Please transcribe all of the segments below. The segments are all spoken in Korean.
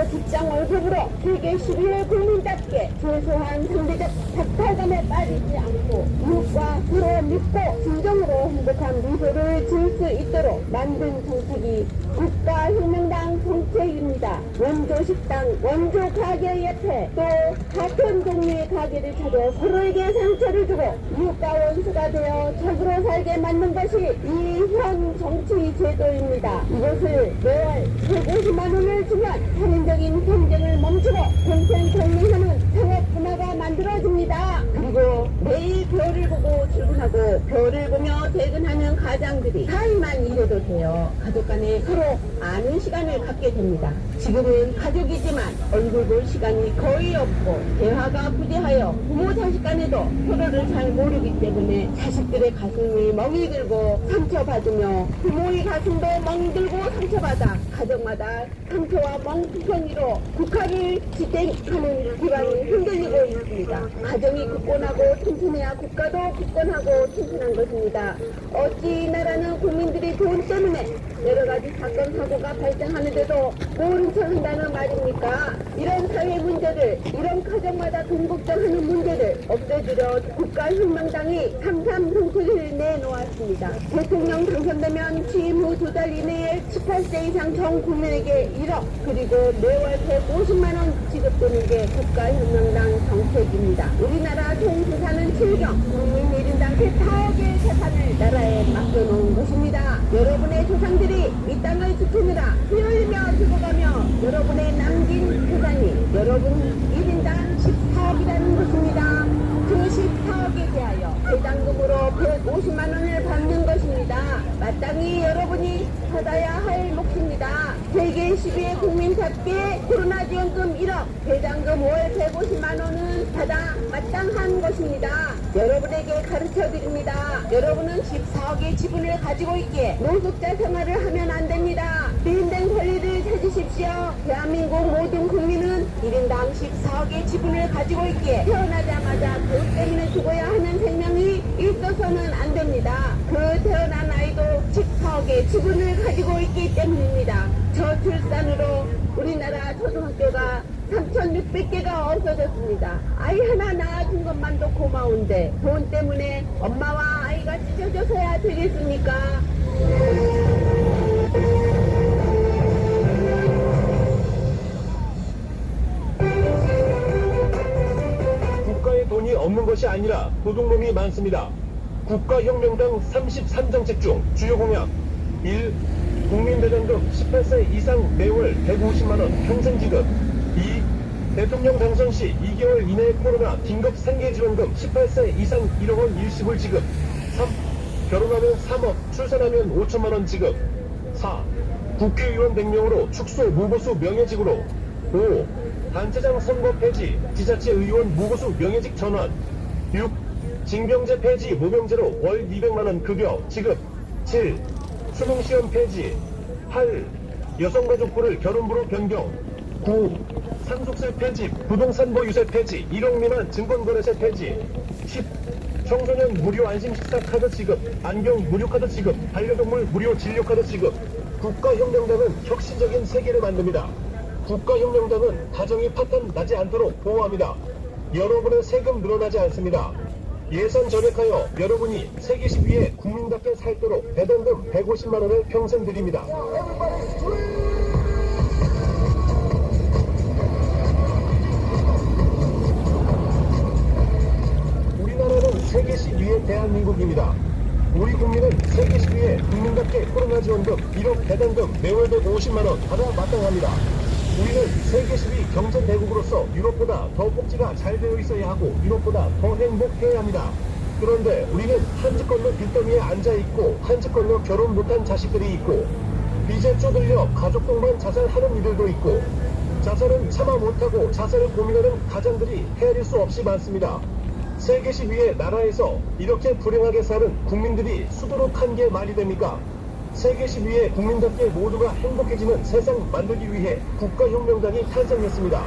직장 월급으로 세계 11의 국민답게 최소한 상대적 박탈감에 빠지지 않고 이웃과 서로 믿고 진정으로 행복한 미소를 지을 수 있도록 만든 정책이 국가혁명당 정책입니다. 원조 식당, 원조 가게 옆에 또 같은 종류의 가게를 차려 서로에게 상처를 주고 이웃과 원수가 되어 적으로 살게 만든 것이 이 현 정치 제도입니다. 이것을 매월 150만 원을 주면 살인적인 경쟁을 멈추고 공평 공유하는 상업 문화가 만들어집니다. 그리고 매일 별을 보고 출근하고 별을 보며 퇴근하는 가장들이 사이만 이뤄도 돼요. 가족 간에 서로 아는 시간을 갖게 됩니다. 지금은 가족이지만 얼굴 볼 시간이 거의 없고 대화가 부재하여 부모 자식 간에도 서로를 잘 모르기 때문에 자식들의 가슴이 멍이 들고 상처받으며 부모의 가슴도 멍이 들고 상처받아 가정마다 상처와 멍투성이로 국가를 지탱하는 기반이 흔들리고 있습니다. 가정이 굳건하고 튼튼해야 국가도 굳건하고 튼튼한 것입니다. 어찌 이 나라는 국민들이 돈 때문에 여러 가지 사건 사고가 발생하는데도 모른 척 한다는 말입니까? 이런 사회 문제들, 이런 가정마다 돈 걱정하는 문제를 없애주려 국가혁명당이 3.3 정책을 내놓았습니다. 대통령 당선되면 취임 후 2달 이내에 18세 이상 전 국민에게 1억 그리고 매월 150만 원 지급되는 게 국가혁명당 정책입니다. 우리나라 총재산은 7경, 국민 1인당 4억의 재산을 나라에 맡겨놓은 것입니다. 여러분의 조상들이 이 땅을 지키느라 피 흘리며 죽어가며 여러분의 남긴 재산이 여러분 1인당 14억이라는 것입니다. 그 14억에 대하여 배당금으로 150만 원을 받는 것입니다. 마땅히 여러분이 받아야 할 몫입니다. 세계 10위의 국민답게 코로나 지원금 1억, 배당금 월 150만 원은 받아 마땅한 것입니다. 여러분에게 가르쳐드립니다. 여러분은 14억의 지분을 가지고 있기에 노숙자 생활을 하면 안 됩니다. 비인된 권리를 찾으십시오. 대한민국 모든 국민은 1인당 14억의 지분을 가지고 있기에 태어나자마자 그것 때문에 죽어야 하는 생명이 있어서는 안 됩니다. 그 태어난 아이도 14억의 지분을 가지고 있기 때문입니다. 저출산으로 우리나라 초등학교가 3,600개가 없어졌습니다. 아이 하나 낳아준 것만도 고마운데 돈 때문에 엄마와 아이가 찢어져서야 되겠습니까? 국가에 돈이 없는 것이 아니라 도둑놈이 많습니다. 국가혁명당 33정책 중 주요 공약 1. 국민배당금 18세 이상 매월 150만원 평생 지급. 2. 대통령 당선 시 2개월 이내 코로나 긴급 생계지원금 18세 이상 1억원 일시불 지급. 3. 결혼하면 3억, 출산하면 5천만원 지급. 4. 국회의원 100명으로 축소 무보수 명예직으로. 5. 단체장 선거 폐지, 지자체 의원 무보수 명예직 전환. 6. 징병제 폐지 모병제로 월 200만원 급여 지급. 7. 수능시험 폐지. 8. 여성가족부를 결혼부로 변경. 9. 상속세 폐지, 부동산 보유세 폐지, 1억 미만 증권거래세 폐지. 10. 청소년 무료 안심식사 카드 지급, 안경 무료 카드 지급, 반려동물 무료 진료카드 지급. 국가혁명당은 혁신적인 세계를 만듭니다. 국가혁명당은 가정이 파탄 나지 않도록 보호합니다. 여러분의 세금 늘어나지 않습니다. 예산 절약하여 여러분이 세계 10위에 국민답게 살도록 배당금 150만원을 평생 드립니다. 우리나라는 세계 10위의 대한민국입니다. 우리 국민은 세계 10위에 국민답게 코로나 지원금 1억 배당금 매월 150만원 받아 마땅합니다. 우리는 세계 10위 경제 대국으로서 유럽보다 더 복지가 잘 되어 있어야 하고 유럽보다 더 행복해야 합니다. 그런데 우리는 한 집 건너 빚더미에 앉아있고 한 집 건너 결혼 못한 자식들이 있고 빚에 쪼들려 가족 동반 자살하는 이들도 있고 자살은 참아 못하고 자살을 고민하는 가장들이 헤아릴 수 없이 많습니다. 세계 10위의 나라에서 이렇게 불행하게 사는 국민들이 수두룩한 게 말이 됩니까? 세계 10위의 국민답게 모두가 행복해지는 세상 만들기 위해 국가혁명당이 탄생했습니다.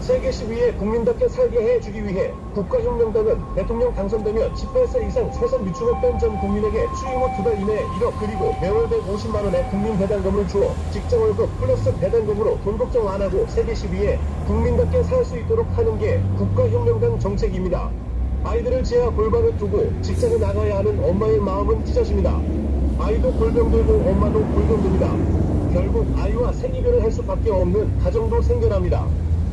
세계 10위에 국민답게 살게 해주기 위해 국가혁명당은 대통령 당선되면 18세 이상 최선 유충했던 전 국민에게 취임 후 2달 이내에 1억 그리고 매월 150만원의 국민 배당금을 주어 직장월급 플러스 배당금으로 돈 걱정 안 하고 세계 10위에 국민답게 살 수 있도록 하는 게 국가혁명당 정책입니다. 아이들을 재야 골방에 두고 직장에 나가야 하는 엄마의 마음은 찢어집니다. 아이도 골병들고 엄마도 골병듭니다. 결국 아이와 생이별을 할 수밖에 없는 가정도 생겨납니다.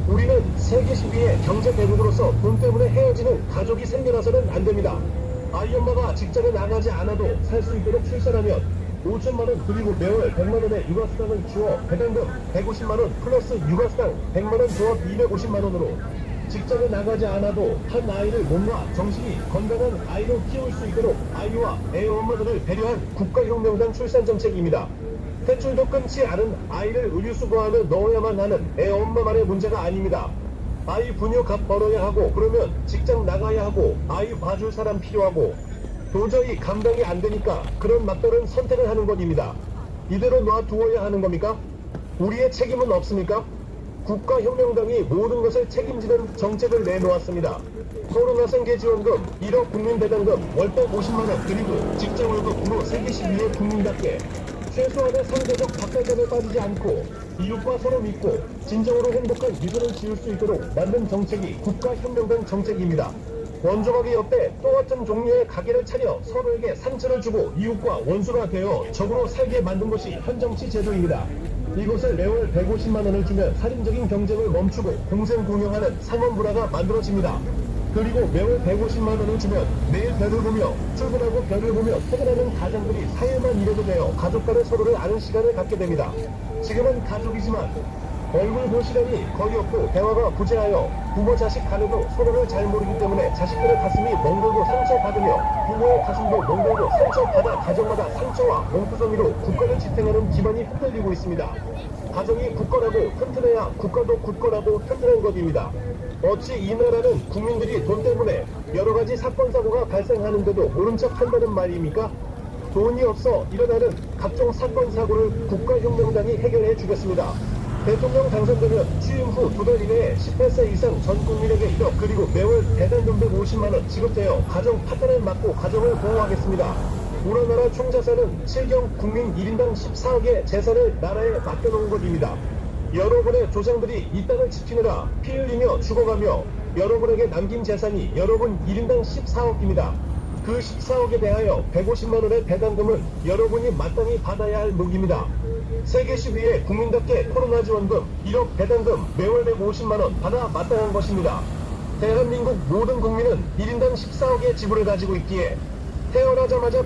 우리는 세계 10위의 경제 대국으로서 돈 때문에 헤어지는 가족이 생겨나서는 안 됩니다. 아이 엄마가 직장에 나가지 않아도 살 수 있도록 출산하면 5천만원 그리고 매월 100만원의 육아수당을 주어 배당금 150만원 플러스 육아수당 100만원 조합 250만원으로 직장에 나가지 않아도 한 아이를 몸과 정신이 건강한 아이로 키울 수 있도록 아이와 애 엄마들을 배려한 국가혁명당 출산정책입니다. 탯줄도 끊지 않은 아이를 의류수거하며 넣어야만 하는 애 엄마만의 문제가 아닙니다. 아이 분유 값 벌어야 하고 그러면 직장 나가야 하고 아이 봐줄 사람 필요하고 도저히 감당이 안 되니까 그런 막다른 선택을 하는 것입니다. 이대로 놔두어야 하는 겁니까? 우리의 책임은 없습니까? 국가혁명당이 모든 것을 책임지는 정책을 내놓았습니다. 코로나생계지원금, 1억 국민배당금, 월백 50만원 그리고 직장월급으로 세계 10위의 국민답게 최소한의 상대적 박탈감에 빠지지 않고 이웃과 서로 믿고 진정으로 행복한 미래를 지을 수 있도록 만든 정책이 국가혁명당 정책입니다. 원조각이 옆에 또 같은 종류의 가게를 차려 서로에게 상처를 주고 이웃과 원수가 되어 적으로 살게 만든 것이 현정치 제도입니다. 이곳을 매월 150만원을 주면 살인적인 경쟁을 멈추고 공생공영하는 상업문화가 만들어집니다. 그리고 매월 150만원을 주면 매일 별을 보며 출근하고 별을 보며 퇴근하는 가정들이 4일만 일해도 되어 가족간의 서로를 아는 시간을 갖게 됩니다. 지금은 가족이지만 얼굴 볼 시간이 거의 없고 대화가 부재하여 부모 자식 간에도 서로를 잘 모르기 때문에 자식들의 가슴이 멍들고 상처받으며 부모의 가슴도 멍들고 상처받아 가정마다 상처와 멍구덩이로 국가를 지탱하는 기반이 흔들리고 있습니다. 가정이 굳건하고 튼튼해야 국가도 굳건하고 튼튼한 것입니다. 어찌 이 나라는 국민들이 돈 때문에 여러 가지 사건 사고가 발생하는데도 모른 척 한다는 말입니까? 돈이 없어 일어나는 각종 사건 사고를 국가혁명당이 해결해 주겠습니다. 대통령 당선되면 취임 후 2달 이내에 18세 이상 전 국민에게 1억 그리고 매월 배당금 150만원 지급되어 가정 파탄을 막고 가정을 보호하겠습니다. 우리나라 총자산은 실경 국민 1인당 14억의 재산을 나라에 맡겨놓은 것입니다. 여러분의 조상들이 이 땅을 지키느라 피 흘리며 죽어가며 여러분에게 남긴 재산이 여러분 1인당 14억입니다. 그 14억에 대하여 150만원의 배당금은 여러분이 마땅히 받아야 할 몫입니다. 세계 10위의 국민답게 코로나 지원금 1억 배당금 매월 150만원 받아 마땅한 것입니다. 대한민국 모든 국민은 1인당 14억의 지분을 가지고 있기에 태어나자마자